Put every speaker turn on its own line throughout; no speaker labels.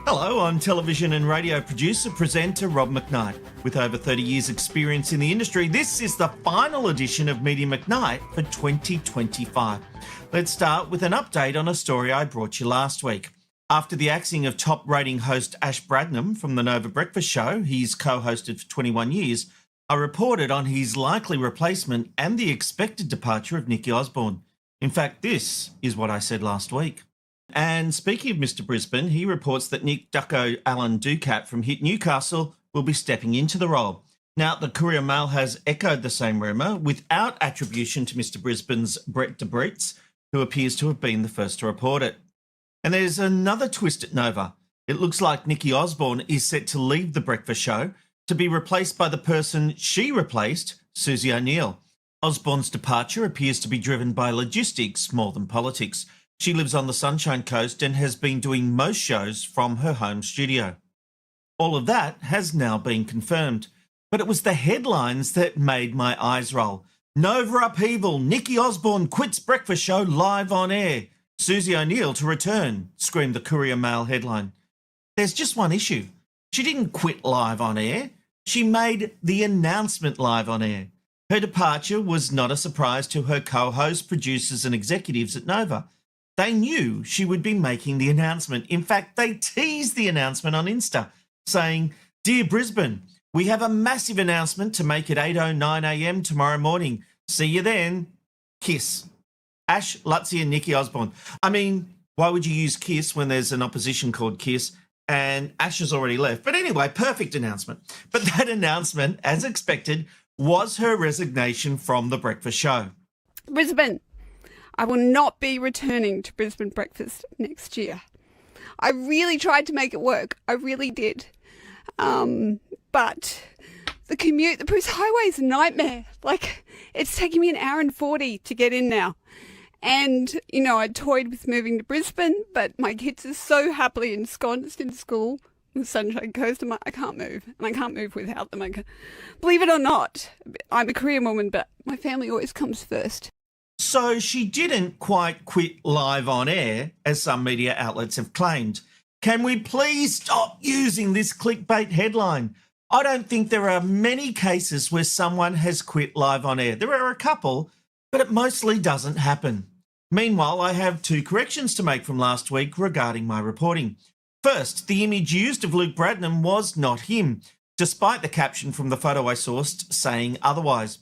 Hello, I'm television and radio producer, presenter Rob McKnight. With over 30 years' experience in the industry, this is the final edition of Media McKnight for 2025. Let's start with an update on a story I brought you last week. After the axing of top-rating host Ash Bradnam from the NOVA Breakfast Show, he's co-hosted for 21 years, I reported on his likely replacement and the expected departure of Nikki Osborne. In fact, this is what I said last week. And speaking of Mr. Brisbane, he reports that Nick Ducko Alan Ducat from Hit Newcastle will be stepping into the role. Now, the Courier Mail has echoed the same rumour without attribution to Mr. Brisbane's Brett de Brits, who appears to have been the first to report it. And there's another twist at Nova. It looks like Nikki Osborne is set to leave the breakfast show to be replaced by the person she replaced, Susie O'Neil. Osborne's departure appears to be driven by logistics more than politics. She lives on the Sunshine Coast and has been doing most shows from her home studio. All of that has now been confirmed, but it was the headlines that made my eyes roll. Nova upheaval, Nikki Osborne quits breakfast show live on air. Susie O'Neil to return, screamed the Courier Mail headline. There's just one issue. She didn't quit live on air. She made the announcement live on air. Her departure was not a surprise to her co-hosts, producers and executives at Nova. They knew she would be making the announcement. In fact, they teased the announcement on Insta, saying, "Dear Brisbane, we have a massive announcement to make at 8:09 a.m. tomorrow morning. See you then. Kiss." Ash, Lutzi and Nikki Osborne. I mean, why would you use Kiss when there's an opposition called Kiss? And Ash has already left. But anyway, perfect announcement. But that announcement, as expected, was her resignation from the breakfast show.
Brisbane, I will not be returning to Brisbane Breakfast next year. I really tried to make it work. I really did. But the commute, the Bruce Highway is a nightmare. Like, it's taking me 1 hour and 40 to get in now. And, you know, I toyed with moving to Brisbane, but my kids are so happily ensconced in school on the Sunshine Coast. I'm like, I can't move. And I can't move without them. Believe it or not, I'm a Korean woman, but my family always comes first.
So she didn't quite quit live on air, as some media outlets have claimed. Can we please stop using this clickbait headline? I don't think there are many cases where someone has quit live on air. There are a couple, but it mostly doesn't happen. Meanwhile, I have 2 corrections to make from last week regarding my reporting. First, the image used of Luke Bradnam was not him, despite the caption from the photo I sourced saying otherwise.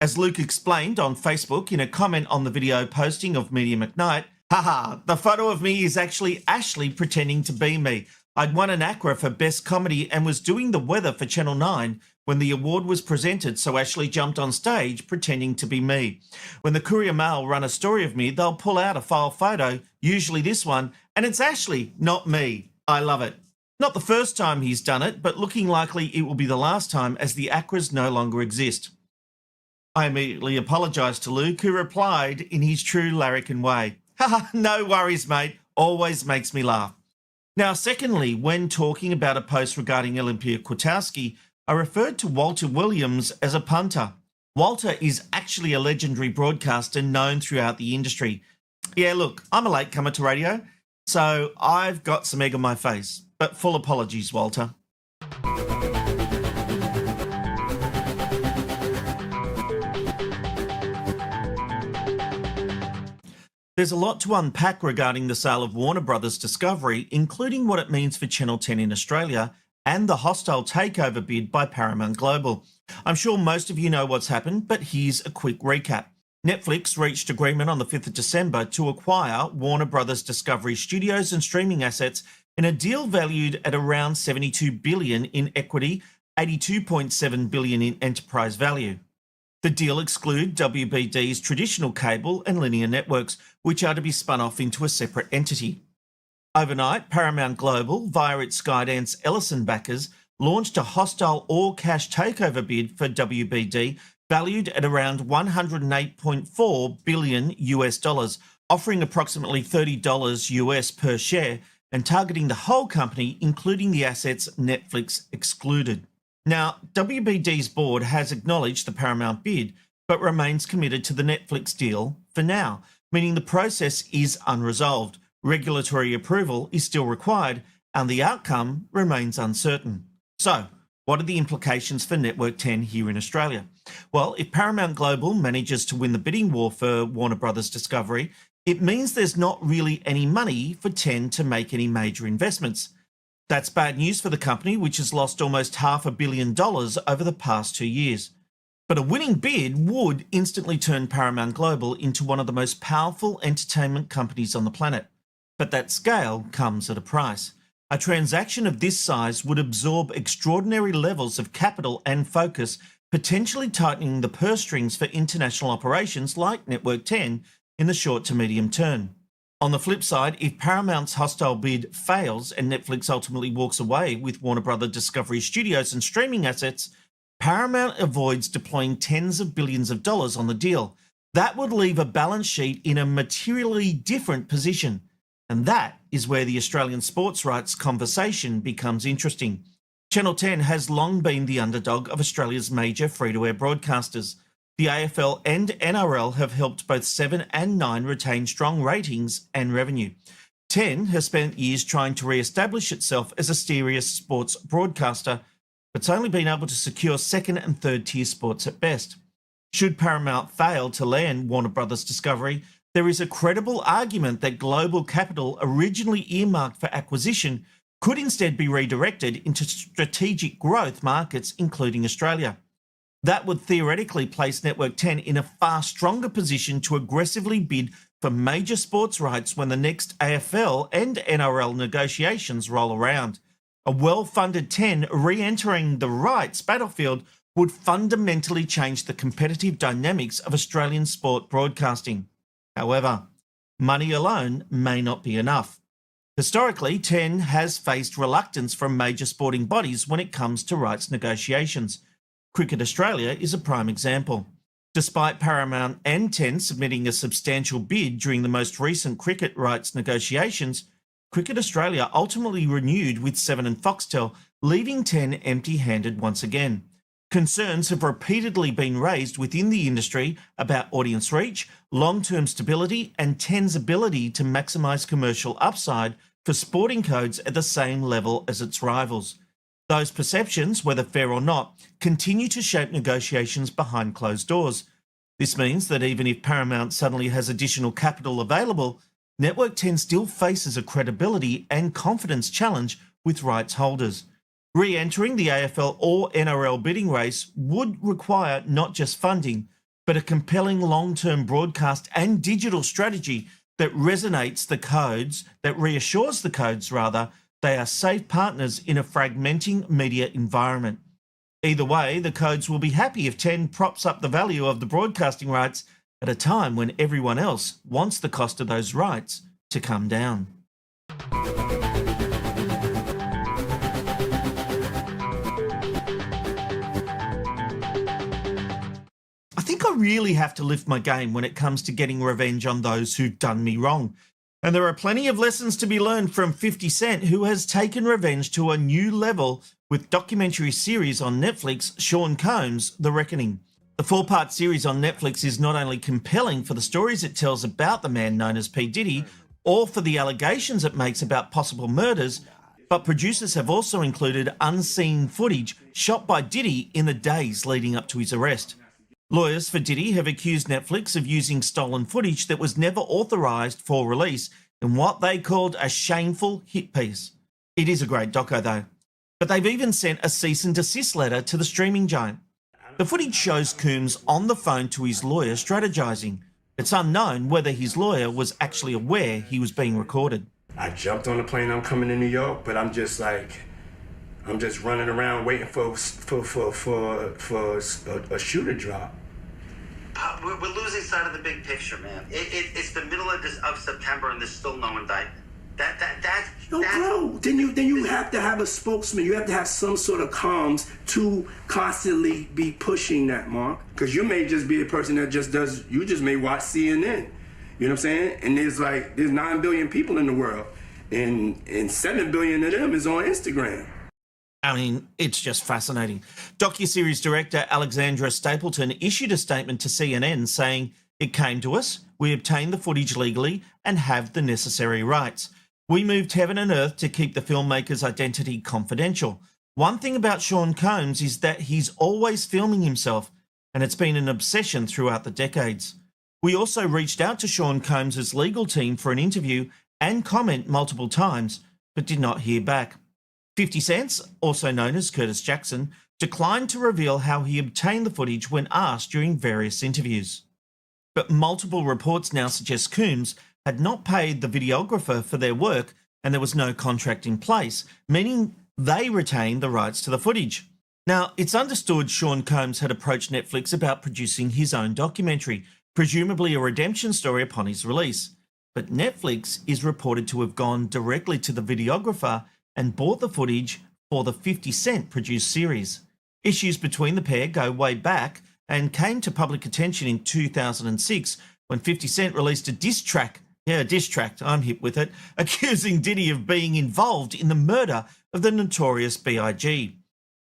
As Luke explained on Facebook in a comment on the video posting of Media McKnight, haha, the photo of me is actually Ashley pretending to be me. I'd won an ACRA for Best Comedy and was doing the weather for Channel 9 when the award was presented, so Ashley jumped on stage pretending to be me. When the Courier Mail run a story of me, they'll pull out a file photo, usually this one, and it's Ashley, not me. I love it. Not the first time he's done it, but looking likely it will be the last time as the ACRAs no longer exist. I immediately apologised to Luke, who replied in his true larrikin way, "Haha, no worries, mate. Always makes me laugh." Now, secondly, when talking about a post regarding Olympia Kwiatkowski, I referred to Walter Williams as a punter. Walter is actually a legendary broadcaster known throughout the industry. Yeah, look, I'm a latecomer to radio, so I've got some egg on my face, but full apologies, Walter. There's a lot to unpack regarding the sale of Warner Brothers Discovery, including what it means for Channel 10 in Australia and the hostile takeover bid by Paramount Global. I'm sure most of you know what's happened, but here's a quick recap. Netflix reached agreement on the 5th of December to acquire Warner Brothers Discovery studios and streaming assets in a deal valued at around $72 billion in equity, $82.7 billion in enterprise value. The deal excludes WBD's traditional cable and linear networks, which are to be spun off into a separate entity. Overnight, Paramount Global, via its Skydance Ellison backers, launched a hostile all-cash takeover bid for WBD valued at around $108.4 billion US, offering approximately $30 US per share and targeting the whole company, including the assets Netflix excluded. Now, WBD's board has acknowledged the Paramount bid, but remains committed to the Netflix deal for now, meaning the process is unresolved. Regulatory approval is still required, and the outcome remains uncertain. So, what are the implications for Network 10 here in Australia? Well, if Paramount Global manages to win the bidding war for Warner Brothers Discovery, it means there's not really any money for 10 to make any major investments. That's bad news for the company, which has lost almost $500 million over the past 2 years. But a winning bid would instantly turn Paramount Global into one of the most powerful entertainment companies on the planet. But that scale comes at a price. A transaction of this size would absorb extraordinary levels of capital and focus, potentially tightening the purse strings for international operations like Network 10 in the short to medium term. On the flip side, if Paramount's hostile bid fails and Netflix ultimately walks away with Warner Brothers Discovery Studios and streaming assets, Paramount avoids deploying tens of billions of dollars on the deal. That would leave a balance sheet in a materially different position. And that is where the Australian sports rights conversation becomes interesting. Channel 10 has long been the underdog of Australia's major free-to-air broadcasters. The AFL and NRL have helped both 7 and 9 retain strong ratings and revenue. 10 has spent years trying to re-establish itself as a serious sports broadcaster, but it's only been able to secure second and third tier sports at best. Should Paramount fail to land Warner Brothers Discovery, there is a credible argument that global capital originally earmarked for acquisition could instead be redirected into strategic growth markets, including Australia. That would theoretically place Network 10 in a far stronger position to aggressively bid for major sports rights when the next AFL and NRL negotiations roll around. A well-funded 10 re-entering the rights battlefield would fundamentally change the competitive dynamics of Australian sport broadcasting. However, money alone may not be enough. Historically, 10 has faced reluctance from major sporting bodies when it comes to rights negotiations. Cricket Australia is a prime example. Despite Paramount and 10 submitting a substantial bid during the most recent cricket rights negotiations, Cricket Australia ultimately renewed with 7 and Foxtel, leaving 10 empty-handed once again. Concerns have repeatedly been raised within the industry about audience reach, long-term stability, and 10's ability to maximise commercial upside for sporting codes at the same level as its rivals. Those perceptions, whether fair or not, continue to shape negotiations behind closed doors. This means that even if Paramount suddenly has additional capital available, Network 10 still faces a credibility and confidence challenge with rights holders. Re-entering the AFL or NRL bidding race would require not just funding, but a compelling long-term broadcast and digital strategy that resonates the codes, that reassures the codes rather, they are safe partners in a fragmenting media environment. Either way, the codes will be happy if 10 props up the value of the broadcasting rights at a time when everyone else wants the cost of those rights to come down. I think I really have to lift my game when it comes to getting revenge on those who've done me wrong. And there are plenty of lessons to be learned from 50 Cent, who has taken revenge to a new level with documentary series on Netflix, Sean Combs' The Reckoning. The 4-part series on Netflix is not only compelling for the stories it tells about the man known as P Diddy, or for the allegations it makes about possible murders, but producers have also included unseen footage shot by Diddy in the days leading up to his arrest. Lawyers for Diddy have accused Netflix of using stolen footage that was never authorised for release in what they called a shameful hit piece. It is a great doco though. But they've even sent a cease and desist letter to the streaming giant. The footage shows Coombs on the phone to his lawyer strategising. It's unknown whether his lawyer was actually aware he was being recorded.
I jumped on the plane, I'm coming to New York, but I'm just running around waiting for a shoe to drop.
We're losing sight of the big picture, man. It's the middle of September and there's still no indictment.
Bro, then you have to have a spokesman. You have to have some sort of comms to constantly be pushing that, Mark. Because you may just be a person that you just may watch CNN. You know what I'm saying? And there's 9 billion people in the world, and 7 billion of them is on Instagram.
I mean, it's just fascinating. Docuseries director Alexandra Stapleton issued a statement to CNN saying, "It came to us, we obtained the footage legally and have the necessary rights. We moved heaven and earth to keep the filmmaker's identity confidential. One thing about Sean Combs is that he's always filming himself, and it's been an obsession throughout the decades. We also reached out to Sean Combs' legal team for an interview and comment multiple times, but did not hear back. 50 Cent, also known as Curtis Jackson, declined to reveal how he obtained the footage when asked during various interviews. But multiple reports now suggest Combs had not paid the videographer for their work and there was no contract in place, meaning they retained the rights to the footage. Now, it's understood Sean Combs had approached Netflix about producing his own documentary, presumably a redemption story upon his release. But Netflix is reported to have gone directly to the videographer and bought the footage for the 50 Cent produced series. Issues between the pair go way back and came to public attention in 2006 when 50 Cent released a diss track, I'm hip with it, accusing Diddy of being involved in the murder of the notorious B.I.G.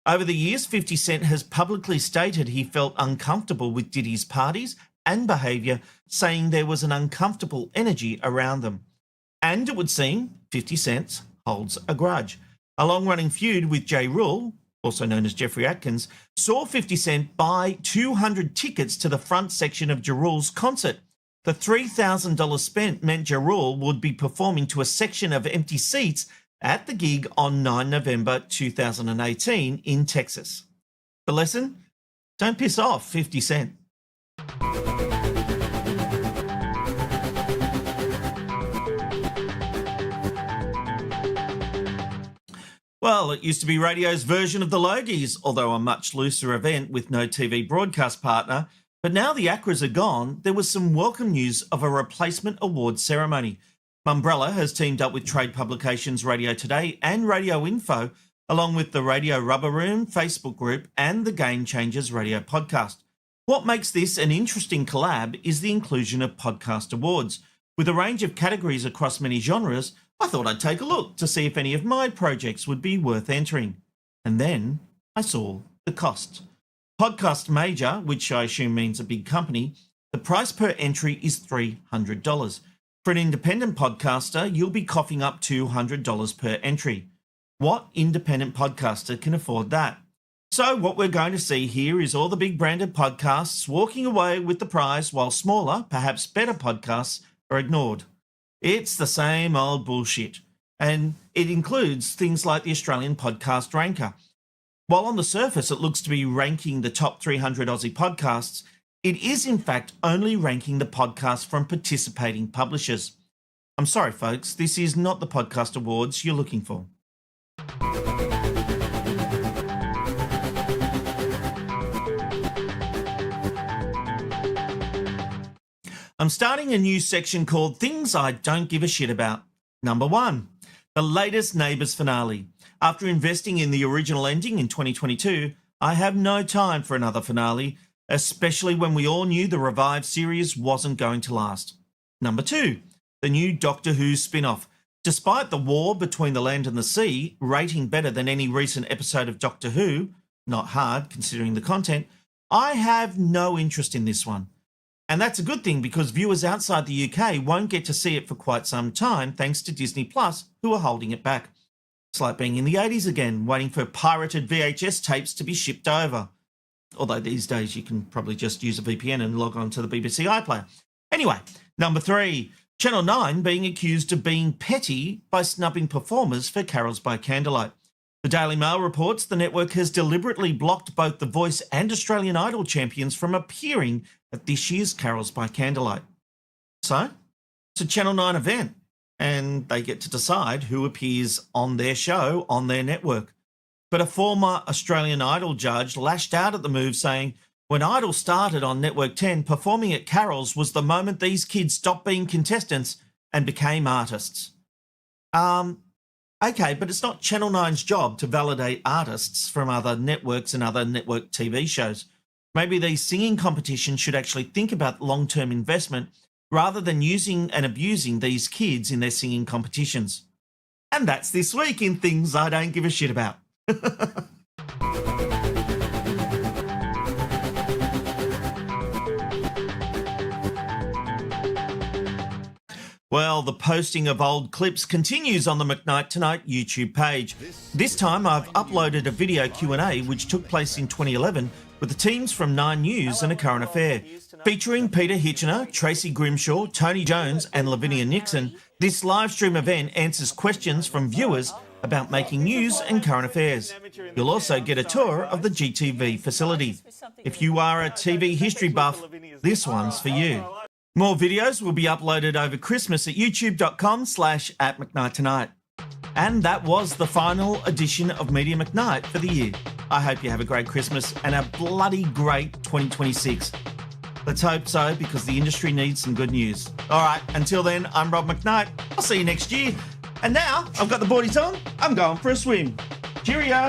Over the years, 50 Cent has publicly stated he felt uncomfortable with Diddy's parties and behaviour, saying there was an uncomfortable energy around them. And it would seem 50 Cent holds a grudge. A long-running feud with J. Rule, also known as Jeffrey Atkins, saw 50 Cent buy 200 tickets to the front section of Ja Rule's concert. The $3,000 spent meant Ja Rule would be performing to a section of empty seats at the gig on 9 November 2018 in Texas. The lesson? Don't piss off 50 Cent. Well, it used to be radio's version of the Logies, although a much looser event with no TV broadcast partner. But now the ACRAs are gone, there was some welcome news of a replacement awards ceremony. Mumbrella has teamed up with trade publications Radio Today and Radio Info, along with the Radio Rubber Room Facebook group and the Game Changers Radio podcast. What makes this an interesting collab is the inclusion of podcast awards. With a range of categories across many genres, I thought I'd take a look to see if any of my projects would be worth entering. And then I saw the cost. Podcast Major, which I assume means a big company, the price per entry is $300. For an independent podcaster, you'll be coughing up $200 per entry. What independent podcaster can afford that? So what we're going to see here is all the big branded podcasts walking away with the prize while smaller, perhaps better podcasts are ignored. It's the same old bullshit. And it includes things like the Australian Podcast Ranker. While on the surface it looks to be ranking the top 300 Aussie podcasts, it is in fact only ranking the podcasts from participating publishers. I'm sorry folks, this is not the podcast awards you're looking for. I'm starting a new section called Things I Don't Give a Shit About. Number 1, the latest Neighbours finale. After investing in the original ending in 2022, I have no time for another finale, especially when we all knew the revived series wasn't going to last. Number 2, the new Doctor Who spin-off. Despite the war between the land and the sea, rating better than any recent episode of Doctor Who, not hard considering the content, I have no interest in this one. And that's a good thing because viewers outside the UK won't get to see it for quite some time thanks to Disney Plus, who are holding it back. It's like being in the 80s again, waiting for pirated VHS tapes to be shipped over. Although these days you can probably just use a VPN and log on to the BBC iPlayer. Anyway, number 3, Channel 9 being accused of being petty by snubbing performers for Carols by Candlelight. The Daily Mail reports the network has deliberately blocked both The Voice and Australian Idol champions from appearing at this year's Carols by Candlelight. So, it's a Channel 9 event, and they get to decide who appears on their show on their network. But a former Australian Idol judge lashed out at the move, saying, when Idol started on Network 10, performing at Carols was the moment these kids stopped being contestants and became artists. Okay, but it's not Channel 9's job to validate artists from other networks and other network TV shows. Maybe these singing competitions should actually think about long-term investment rather than using and abusing these kids in their singing competitions. And that's this week in Things I Don't Give a Shit About. Well, the posting of old clips continues on the McKnight Tonight YouTube page. This time I've uploaded a video Q&A which took place in 2011 with the teams from 9 News and A Current Affair. Featuring Peter Hitchener, Tracy Grimshaw, Tony Jones and Lavinia Nixon, this live stream event answers questions from viewers about making news and current affairs. You'll also get a tour of the GTV facility. If you are a TV history buff, this one's for you. More videos will be uploaded over Christmas at youtube.com/@McKnightTonight. And that was the final edition of Media McKnight for the year. I hope you have a great Christmas and a bloody great 2026. Let's hope so, because the industry needs some good news. All right, until then, I'm Rob McKnight. I'll see you next year. And now I've got the boardies on, I'm going for a swim. Cheerio.